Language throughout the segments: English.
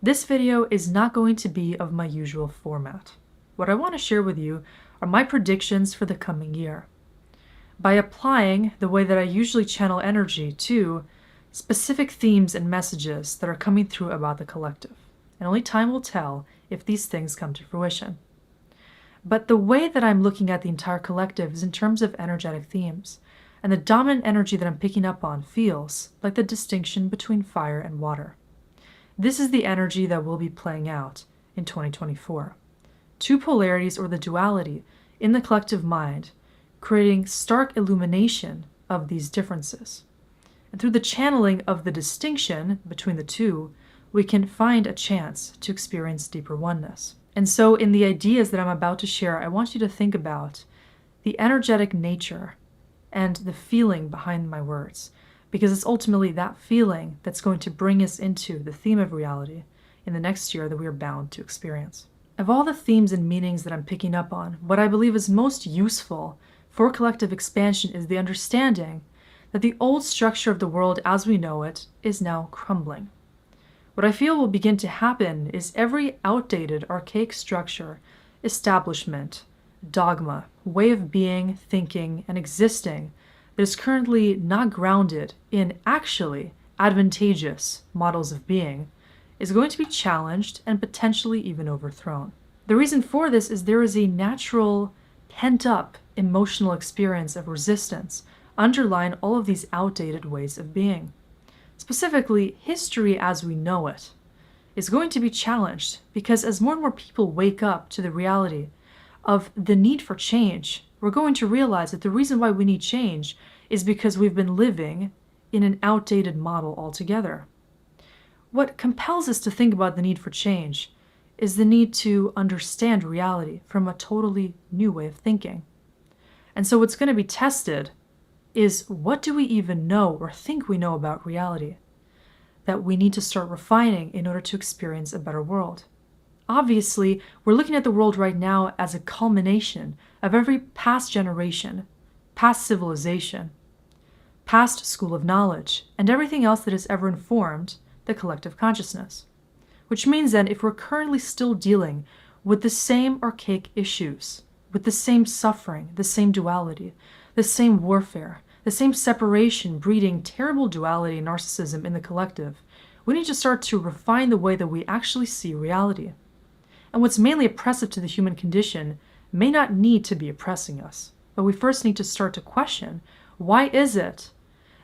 This video is not going to be of my usual format. What I want to share with you are my predictions for the coming year. By applying the way that I usually channel energy to specific themes and messages that are coming through about the collective. And only time will tell if these things come to fruition. But the way that I'm looking at the entire collective is in terms of energetic themes, and the dominant energy that I'm picking up on feels like the distinction between fire and water. This is the energy that will be playing out in 2024. Two polarities, or the duality, in the collective mind, creating stark illumination of these differences. And through the channeling of the distinction between the two, we can find a chance to experience deeper oneness. And so in the ideas that I'm about to share, I want you to think about the energetic nature and the feeling behind my words, because it's ultimately that feeling that's going to bring us into the theme of reality in the next year that we are bound to experience. Of all the themes and meanings that I'm picking up on, what I believe is most useful for collective expansion is the understanding that the old structure of the world as we know it is now crumbling. What I feel will begin to happen is every outdated, archaic structure, establishment, dogma, way of being, thinking, and existing that is currently not grounded in actually advantageous models of being is going to be challenged and potentially even overthrown. The reason for this is there is a natural, pent-up emotional experience of resistance underlying all of these outdated ways of being. Specifically, history as we know it is going to be challenged because as more and more people wake up to the reality of the need for change, we're going to realize that the reason why we need change is because we've been living in an outdated model altogether. What compels us to think about the need for change is the need to understand reality from a totally new way of thinking. And so what's going to be tested is, what do we even know or think we know about reality that we need to start refining in order to experience a better world? Obviously, we're looking at the world right now as a culmination of every past generation, past civilization, past school of knowledge, and everything else that has ever informed the collective consciousness. Which means then, if we're currently still dealing with the same archaic issues, with the same suffering, the same duality, the same warfare, the same separation breeding terrible duality and narcissism in the collective, we need to start to refine the way that we actually see reality. And what's mainly oppressive to the human condition may not need to be oppressing us, but we first need to start to question, why is it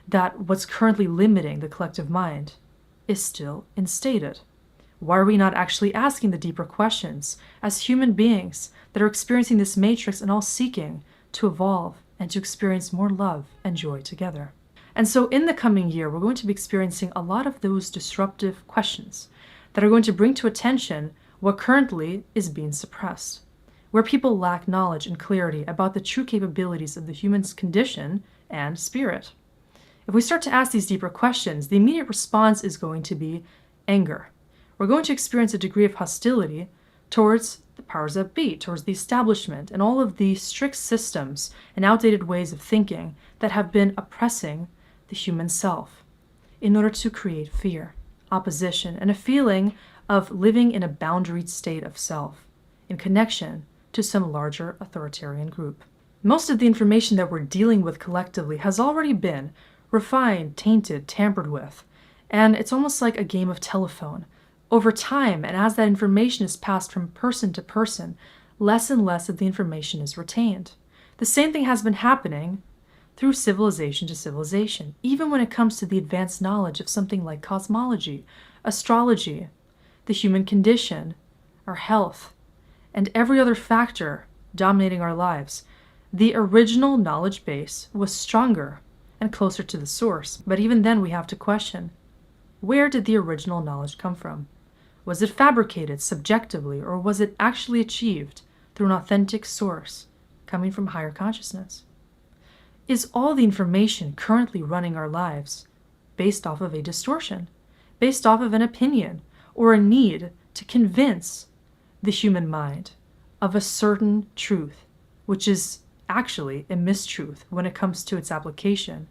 that what's currently limiting the collective mind is still instated? Why are we not actually asking the deeper questions as human beings that are experiencing this matrix and all seeking to evolve and to experience more love and joy together? And so in the coming year, we're going to be experiencing a lot of those disruptive questions that are going to bring to attention what currently is being suppressed, where people lack knowledge and clarity about the true capabilities of the human's condition and spirit. If we start to ask these deeper questions, the immediate response is going to be anger. We're going to experience a degree of hostility towards the powers that be, towards the establishment, and all of the strict systems and outdated ways of thinking that have been oppressing the human self in order to create fear, opposition, and a feeling of living in a boundaried state of self in connection to some larger authoritarian group. Most of the information that we're dealing with collectively has already been refined, tainted, tampered with, and it's almost like a game of telephone. Over time, and as that information is passed from person to person, less and less of the information is retained. The same thing has been happening through civilization to civilization, even when it comes to the advanced knowledge of something like cosmology, astrology, the human condition, our health, and every other factor dominating our lives. The original knowledge base was stronger and closer to the source, but even then we have to question, where did the original knowledge come from? Was it fabricated subjectively, or was it actually achieved through an authentic source coming from higher consciousness? Is all the information currently running our lives based off of a distortion, based off of an opinion, or a need to convince the human mind of a certain truth, which is actually a mistruth when it comes to its application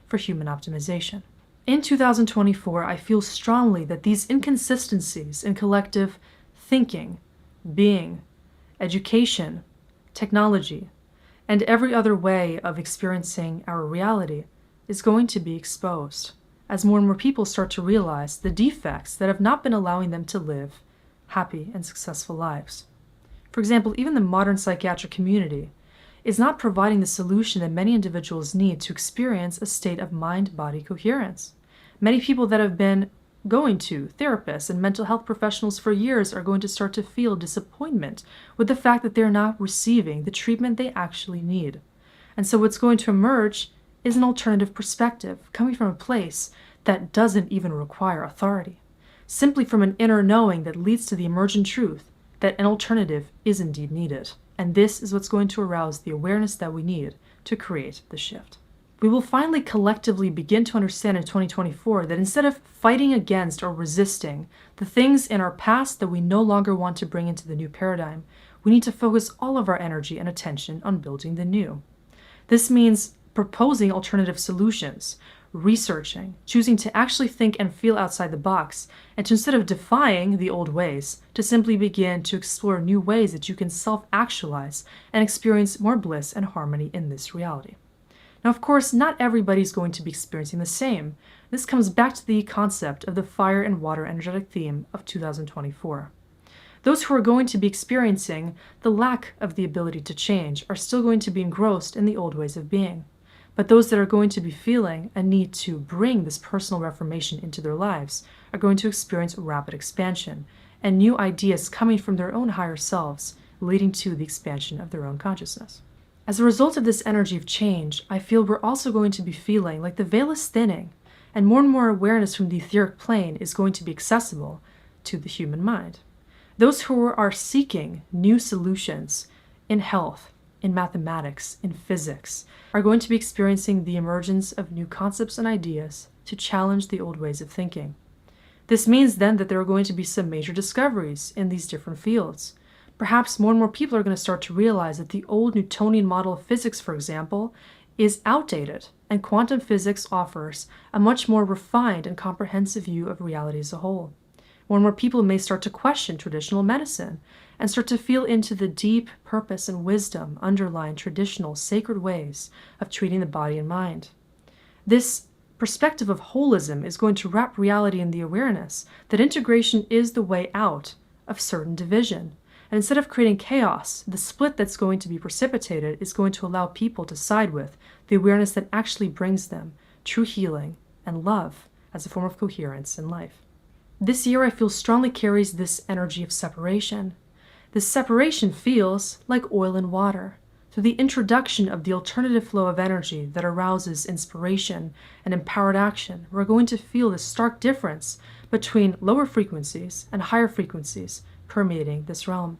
for human optimization? In 2024, I feel strongly that these inconsistencies in collective thinking, being, education, technology, and every other way of experiencing our reality is going to be exposed as more and more people start to realize the defects that have not been allowing them to live happy and successful lives. For example, even the modern psychiatric community is not providing the solution that many individuals need to experience a state of mind-body coherence. Many people that have been going to therapists and mental health professionals for years are going to start to feel disappointment with the fact that they're not receiving the treatment they actually need. And so what's going to emerge is an alternative perspective coming from a place that doesn't even require authority, simply from an inner knowing that leads to the emergent truth that an alternative is indeed needed. And this is what's going to arouse the awareness that we need to create the shift. We will finally collectively begin to understand in 2024 that instead of fighting against or resisting the things in our past that we no longer want to bring into the new paradigm, we need to focus all of our energy and attention on building the new. This means proposing alternative solutions, researching, choosing to actually think and feel outside the box, and to, instead of defying the old ways, to simply begin to explore new ways that you can self-actualize and experience more bliss and harmony in this reality. Now, of course, not everybody's going to be experiencing the same. This comes back to the concept of the fire and water energetic theme of 2024. Those who are going to be experiencing the lack of the ability to change are still going to be engrossed in the old ways of being. But those that are going to be feeling a need to bring this personal reformation into their lives are going to experience rapid expansion and new ideas coming from their own higher selves, leading to the expansion of their own consciousness. As a result of this energy of change, I feel we're also going to be feeling like the veil is thinning, and more awareness from the etheric plane is going to be accessible to the human mind. Those who are seeking new solutions in health, in mathematics, in physics, are going to be experiencing the emergence of new concepts and ideas to challenge the old ways of thinking. This means then that there are going to be some major discoveries in these different fields. Perhaps more and more people are going to start to realize that the old Newtonian model of physics, for example, is outdated, and quantum physics offers a much more refined and comprehensive view of reality as a whole. More and more people may start to question traditional medicine and start to feel into the deep purpose and wisdom underlying traditional sacred ways of treating the body and mind. This perspective of holism is going to wrap reality in the awareness that integration is the way out of certain division. And instead of creating chaos, the split that's going to be precipitated is going to allow people to side with the awareness that actually brings them true healing and love as a form of coherence in life. This year I feel strongly carries this energy of separation. This separation feels like oil and water. Through the introduction of the alternative flow of energy that arouses inspiration and empowered action, we're going to feel the stark difference between lower frequencies and higher frequencies permeating this realm.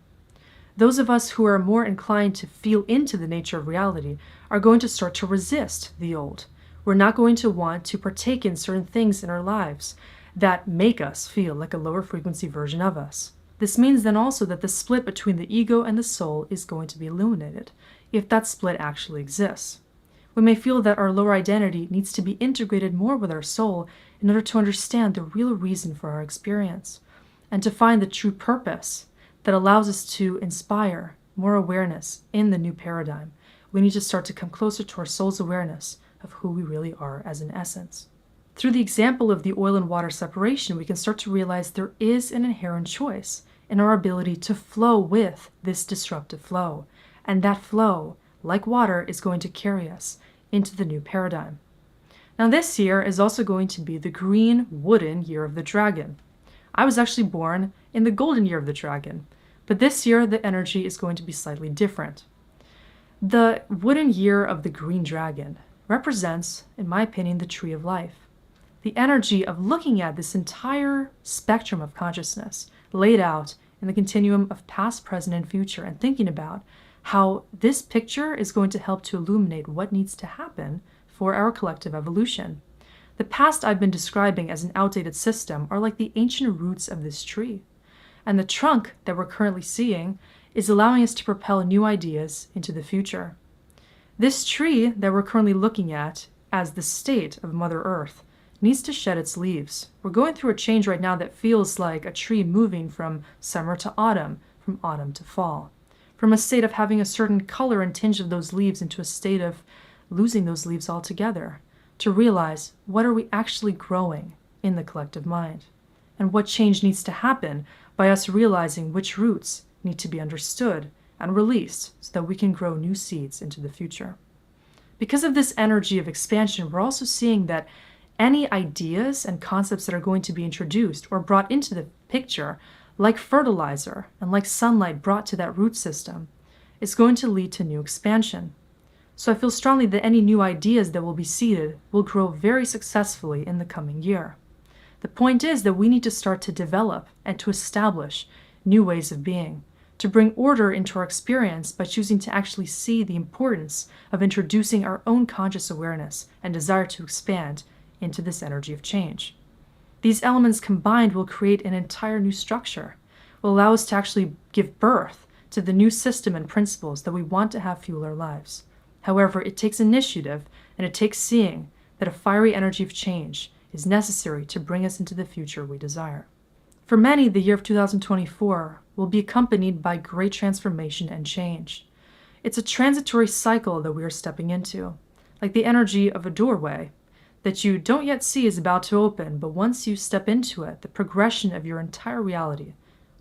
Those of us who are more inclined to feel into the nature of reality are going to start to resist the old. We're not going to want to partake in certain things in our lives that make us feel like a lower frequency version of us. This means then also that the split between the ego and the soul is going to be illuminated, if that split actually exists. We may feel that our lower identity needs to be integrated more with our soul in order to understand the real reason for our experience, and to find the true purpose that allows us to inspire more awareness in the new paradigm. We need to start to come closer to our soul's awareness of who we really are as an essence. Through the example of the oil and water separation, we can start to realize there is an inherent choice in our ability to flow with this disruptive flow. And that flow, like water, is going to carry us into the new paradigm. Now, this year is also going to be the green wooden year of the dragon. I was actually born in the golden year of the dragon, but this year the energy is going to be slightly different. The wooden year of the green dragon represents, in my opinion, the tree of life. The energy of looking at this entire spectrum of consciousness laid out in the continuum of past, present, and future, and thinking about how this picture is going to help to illuminate what needs to happen for our collective evolution. The past I've been describing as an outdated system are like the ancient roots of this tree, and the trunk that we're currently seeing is allowing us to propel new ideas into the future. This tree that we're currently looking at as the state of Mother Earth needs to shed its leaves. We're going through a change right now that feels like a tree moving from summer to autumn, from autumn to fall, from a state of having a certain color and tinge of those leaves into a state of losing those leaves altogether, to realize what are we actually growing in the collective mind, and what change needs to happen by us realizing which roots need to be understood and released so that we can grow new seeds into the future. Because of this energy of expansion, we're also seeing that any ideas and concepts that are going to be introduced or brought into the picture, like fertilizer and like sunlight brought to that root system, is going to lead to new expansion. So I feel strongly that any new ideas that will be seeded will grow very successfully in the coming year. The point is that we need to start to develop and to establish new ways of being, to bring order into our experience by choosing to actually see the importance of introducing our own conscious awareness and desire to expand into this energy of change. These elements combined will create an entire new structure, will allow us to actually give birth to the new system and principles that we want to have fuel our lives. However, it takes initiative and it takes seeing that a fiery energy of change is necessary to bring us into the future we desire. For many, the year of 2024 will be accompanied by great transformation and change. It's a transitory cycle that we are stepping into, like the energy of a doorway that you don't yet see is about to open, but once you step into it, the progression of your entire reality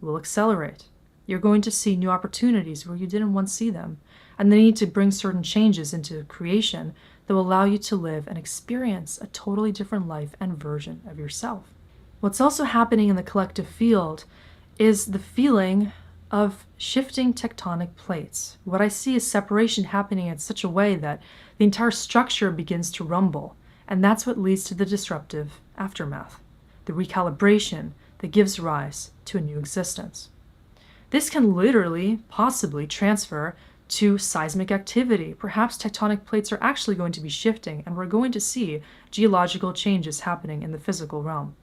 will accelerate. You're going to see new opportunities where you didn't once see them, and the need to bring certain changes into creation that will allow you to live and experience a totally different life and version of yourself. What's also happening in the collective field is the feeling of shifting tectonic plates. What I see is separation happening in such a way that the entire structure begins to rumble, and that's what leads to the disruptive aftermath, the recalibration that gives rise to a new existence. This can literally, possibly transfer to seismic activity. Perhaps tectonic plates are actually going to be shifting, and we're going to see geological changes happening in the physical realm.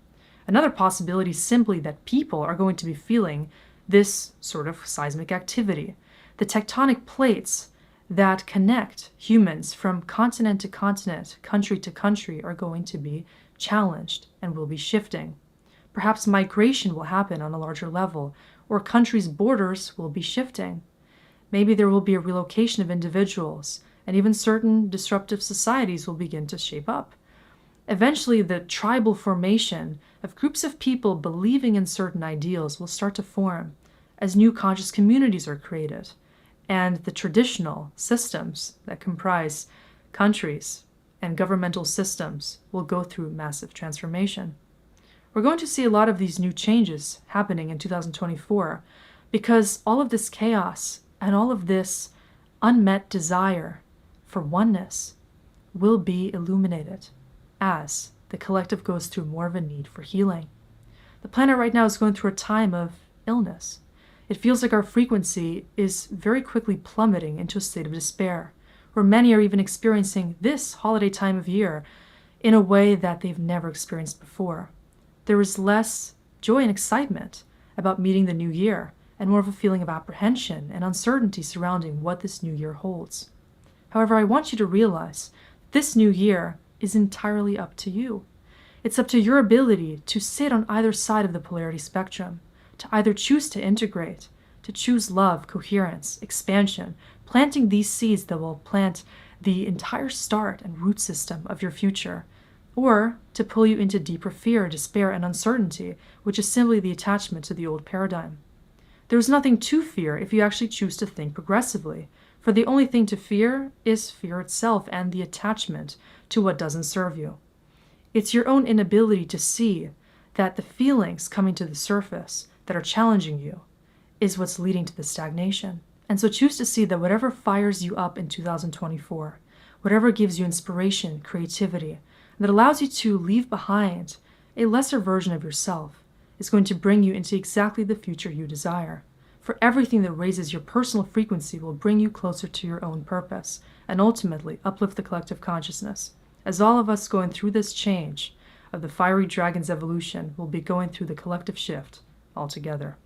Another possibility is simply that people are going to be feeling this sort of seismic activity. The tectonic plates that connect humans from continent to continent, country to country, are going to be challenged and will be shifting. Perhaps migration will happen on a larger level, or countries' borders will be shifting. Maybe there will be a relocation of individuals, and even certain disruptive societies will begin to shape up. Eventually, the tribal formation of groups of people believing in certain ideals will start to form as new conscious communities are created, and the traditional systems that comprise countries and governmental systems will go through massive transformation. We're going to see a lot of these new changes happening in 2024 because all of this chaos and all of this unmet desire for oneness will be illuminated as the collective goes through more of a need for healing. The planet right now is going through a time of illness. It feels like our frequency is very quickly plummeting into a state of despair, where many are even experiencing this holiday time of year in a way that they've never experienced before. There is less joy and excitement about meeting the new year, and more of a feeling of apprehension and uncertainty surrounding what this new year holds. However, I want you to realize this new year is entirely up to you. It's up to your ability to sit on either side of the polarity spectrum, to either choose to integrate, to choose love, coherence, expansion, planting these seeds that will plant the entire start and root system of your future, or to pull you into deeper fear, despair, and uncertainty, which is simply the attachment to the old paradigm. There's nothing to fear if you actually choose to think progressively, for the only thing to fear is fear itself and the attachment to what doesn't serve you. It's your own inability to see that the feelings coming to the surface that are challenging you is what's leading to the stagnation. And so choose to see that whatever fires you up in 2024, whatever gives you inspiration, creativity, that allows you to leave behind a lesser version of yourself, is going to bring you into exactly the future you desire. For everything that raises your personal frequency will bring you closer to your own purpose and ultimately uplift the collective consciousness. As all of us going through this change of the fiery dragon's evolution will be going through the collective shift altogether.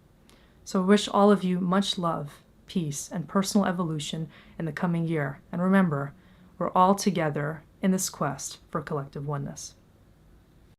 So I wish all of you much love, peace, and personal evolution in the coming year. And remember, we're all together in this quest for collective oneness.